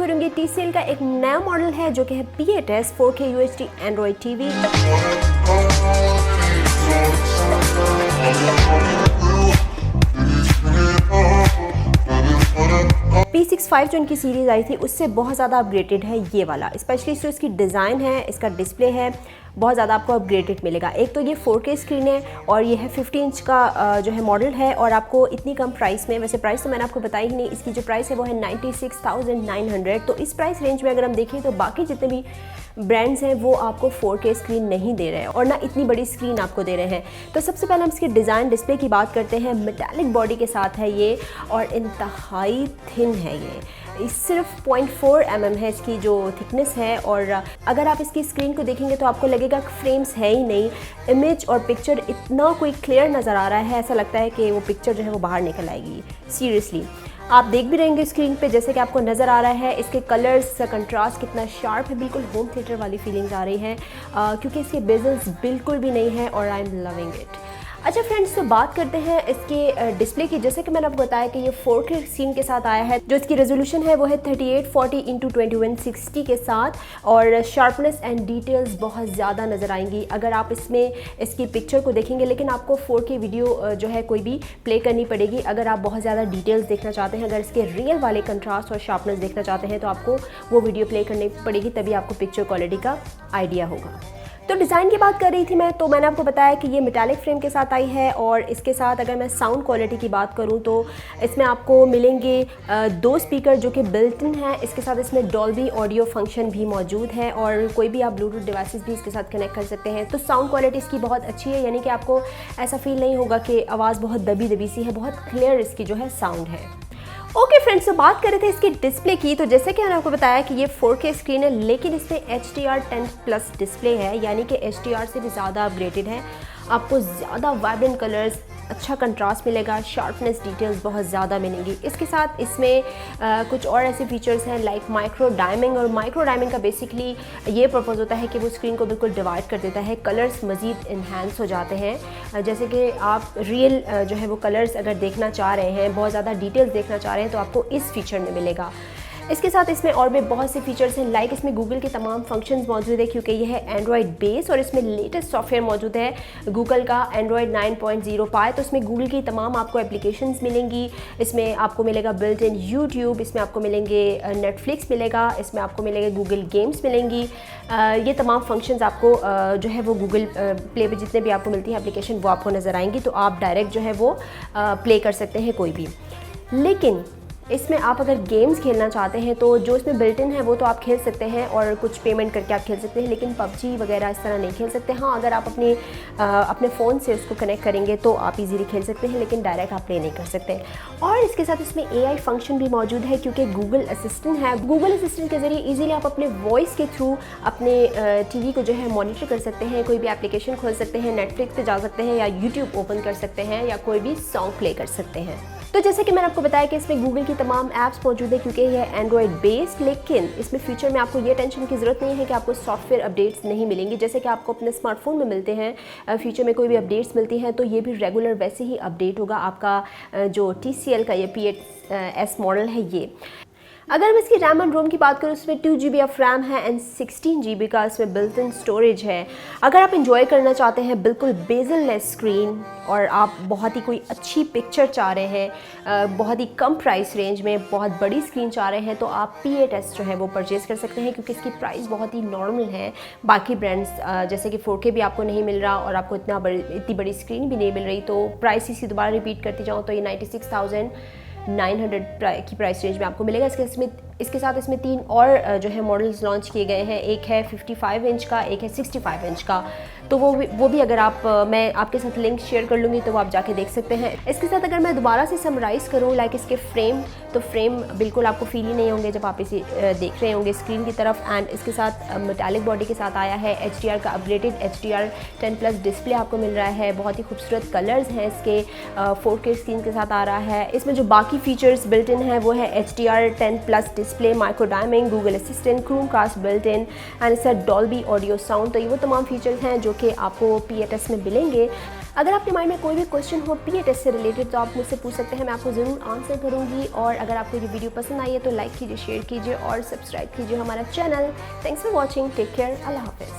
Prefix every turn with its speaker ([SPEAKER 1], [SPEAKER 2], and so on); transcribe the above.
[SPEAKER 1] करूंगी TCL का एक नया मॉडल है जो कि है P8s 4K UHD Android TV. P65 जो इनकी सीरीज़ आई थी उससे बहुत ज़्यादा अपग्रेडेड है ये वाला, स्पेशली जो इसकी डिज़ाइन है, इसका डिस्प्ले है, बहुत ज़्यादा आपको अपग्रेडेड मिलेगा। एक तो ये 4K स्क्रीन है और ये है 50 इंच का जो है मॉडल है और आपको इतनी कम प्राइस में, वैसे प्राइस तो मैंने आपको बताई ही नहीं, इसकी जो प्राइस है वो है 96,900। तो इस प्राइस रेंज में अगर हम देखें तो बाकी जितने भी ब्रांड्स हैं वो आपको 4K स्क्रीन नहीं दे रहे हैं और ना इतनी बड़ी स्क्रीन आपको दे रहे हैं। तो सबसे पहले हम इसके डिज़ाइन डिस्प्ले की बात करते हैं। मेटालिक बॉडी के साथ है ये और इंतहाई थिन है ये, सिर्फ 0.4 mm है इसकी जो थिकनेस है। और अगर आप इसकी स्क्रीन को देखेंगे तो आपको लगेगा कि फ्रेम्स है ही नहीं, इमेज और पिक्चर इतना कोई क्लियर नज़र आ रहा है, ऐसा लगता है कि वो पिक्चर जो है वो बाहर निकल आएगी। सीरियसली आप देख भी रहेंगे स्क्रीन पे जैसे कि आपको नज़र आ रहा है, इसके कलर्स का कंट्रास्ट कितना शार्प है, बिल्कुल होम थिएटर वाली फीलिंग्स आ रही है क्योंकि इसके बेजल्स बिल्कुल भी नहीं है और आई एम लविंग इट। अच्छा फ्रेंड्स, तो बात करते हैं इसके डिस्प्ले की। जैसे कि मैंने आपको बताया कि ये 4K स्क्रीन के साथ आया है, जो इसकी रेजोल्यूशन है वो है 3840x2160 के साथ और शार्पनेस एंड डिटेल्स बहुत ज़्यादा नज़र आएंगी अगर आप इसमें इसकी पिक्चर को देखेंगे। लेकिन आपको 4K वीडियो जो है कोई भी प्ले करनी पड़ेगी अगर आप बहुत ज़्यादा डिटेल्स देखना चाहते हैं, अगर इसके रियल वाले कंट्रास्ट और शार्पनेस देखना चाहते हैं तो आपको वो वीडियो प्ले करनी पड़ेगी, तभी आपको पिक्चर क्वालिटी का आइडिया होगा। तो डिज़ाइन की बात कर रही थी मैं, तो मैंने आपको बताया कि ये मेटालिक फ्रेम के साथ आई है और इसके साथ अगर मैं साउंड क्वालिटी की बात करूं तो इसमें आपको मिलेंगे 2 स्पीकर जो कि बिल्ट इन है। इसके साथ इसमें डॉल्बी ऑडियो फंक्शन भी मौजूद है और कोई भी आप ब्लूटूथ डिवाइसेस भी इसके साथ कनेक्ट कर सकते हैं। तो साउंड क्वालिटी इसकी बहुत अच्छी है, यानी कि आपको ऐसा फील नहीं होगा कि आवाज़ बहुत दबी दबी सी है, बहुत क्लियर इसकी जो है साउंड है। ओके फ्रेंड्स, तो बात कर रहे थे इसके डिस्प्ले की। तो जैसे कि मैंने आपको बताया कि ये 4K स्क्रीन है लेकिन इसमें HDR10+ डिस्प्ले है, यानी कि HDR से भी ज़्यादा अपग्रेडेड है। आपको ज़्यादा वाइब्रेंट कलर्स, अच्छा कंट्रास्ट मिलेगा, शार्पनेस डिटेल्स बहुत ज़्यादा मिलेंगी। इसके साथ इसमें कुछ और ऐसे फीचर्स हैं लाइक माइक्रो डायमिंग, और माइक्रो डायमिंग का बेसिकली ये पर्पज़ होता है कि वो स्क्रीन को बिल्कुल डिवाइड कर देता है, कलर्स मज़ीद इन्हांस हो जाते हैं। जैसे कि आप रियल जो है वो कलर्स अगर देखना चाह रहे हैं, बहुत ज़्यादा डिटेल्स देखना चाह रहे हैं तो आपको इस फीचर में मिलेगा। इसके साथ इसमें और भी बहुत से फीचर्स हैं लाइक इसमें गूगल के तमाम फंक्शंस मौजूद है क्योंकि ये है एंड्रॉयड बेस और इसमें लेटेस्ट सॉफ्टवेयर मौजूद है गूगल का एंड्रॉयड 9.0 पाए। तो इसमें गूगल की तमाम आपको एप्लीकेशंस मिलेंगी, इसमें आपको मिलेगा बिल्ट इन यूट्यूब, इसमें आपको मिलेंगे नेटफ्लिक्स मिलेगा, इसमें आपको मिलेंगे गूगल गेम्स मिलेंगी। ये तमाम फंक्शंस आपको जो है वो गूगल प्ले पे जितने भी आपको मिलती है एप्लीकेशन वो आपको नज़र आएंगी, तो आप डायरेक्ट जो है वो प्ले कर सकते हैं कोई भी। लेकिन इसमें आप अगर गेम्स खेलना चाहते हैं तो जो इसमें बिल्ट इन है वो तो आप खेल सकते हैं और कुछ पेमेंट करके आप खेल सकते हैं, लेकिन PUBG वगैरह इस तरह नहीं खेल सकते। हाँ, अगर आप अपने फ़ोन से उसको कनेक्ट करेंगे तो आप इजीली खेल सकते हैं, लेकिन डायरेक्ट आप प्ले नहीं कर सकते। और इसके साथ इसमें AI फंक्शन भी मौजूद है क्योंकि गूगल असिस्टेंट है। गूगल असिस्टेंट के ज़रिए ईजिली आप अपने वॉइस के थ्रू अपने TV को जो है मॉनिटर कर सकते हैं, कोई भी एप्लीकेशन खोल सकते हैं, नेटफ्लिक्स पे जा सकते हैं या यूट्यूब ओपन कर सकते हैं या कोई भी सॉन्ग प्ले कर सकते हैं। तो जैसे कि मैंने आपको बताया कि इसमें गूगल की तमाम ऐप्स मौजूद है क्योंकि यह एंड्रॉयड बेस्ड, लेकिन इसमें फ्यूचर में आपको ये टेंशन की ज़रूरत नहीं है कि आपको सॉफ्टवेयर अपडेट्स नहीं मिलेंगी। जैसे कि आपको अपने स्मार्टफोन में मिलते हैं, फ्यूचर में कोई भी अपडेट्स मिलती हैं तो ये भी रेगुलर वैसे ही अपडेट होगा आपका जो TCL का ये P8s मॉडल है ये। अगर मैं इसकी रैम एंड रोम की बात करूँ उसमें 2 GB ऑफ रैम है एंड 16 GB का इसमें बिल्ट इन स्टोरेज है। अगर आप इंजॉय करना चाहते हैं बिल्कुल बेजल-लेस स्क्रीन और आप बहुत ही कोई अच्छी पिक्चर चाह रहे हैं, बहुत ही कम प्राइस रेंज में बहुत बड़ी स्क्रीन चाह रहे हैं तो आप P8s जो है वो परचेज़ कर सकते हैं क्योंकि इसकी प्राइस बहुत ही नॉर्मल है। बाकी ब्रांड्स जैसे कि 4K भी आपको नहीं मिल रहा और आपको इतनी बड़ी स्क्रीन भी नहीं मिल रही, तो प्राइस इसी दोबारा रिपीट करती जाऊँ तो ये 96,900 की प्राइस रेंज में आपको मिलेगा। इसके साथ इसमें 3 और जो है मॉडल्स लॉन्च किए गए हैं, एक है 55 इंच का, एक है 65 इंच का। तो वो भी अगर आप मैं आपके साथ लिंक शेयर कर लूँगी तो वो आप जाके देख सकते हैं। इसके साथ अगर मैं दोबारा से समराइज़ करूँ लाइक इसके फ्रेम, तो फ्रेम बिल्कुल आपको फील ही नहीं होंगे जब आप इसे देख रहे होंगे स्क्रीन की तरफ। एंड इसके साथ मेटालिक बॉडी के साथ आया है, HDR का अपग्रेडेड HDR10+ डिस्प्ले आपको मिल रहा है, बहुत ही खूबसूरत कलर्स हैं इसके, 4K स्क्रीन के साथ आ रहा है। इसमें जो बाकी फीचर्स बिल्ट इन है वो है HDR10+ display, micro dimming, Google Assistant, Chromecast built in and इसका डॉल्बी ऑडियो साउंड। तो ये वो तमाम फीचर्स हैं जो कि आपको P8s में मिलेंगे। अगर आपके माइंड में कोई भी क्वेश्चन हो PA टेस्ट से रिलेटेड तो आप मुझसे पूछ सकते हैं, मैं आपको ज़रूर आंसर करूँगी। और अगर आपको ये वीडियो पसंद आई है तो लाइक कीजिए, शेयर कीजिए और सब्सक्राइब कीजिए हमारा channel. Thanks for watching, take care, अल्लाह हाफिज़।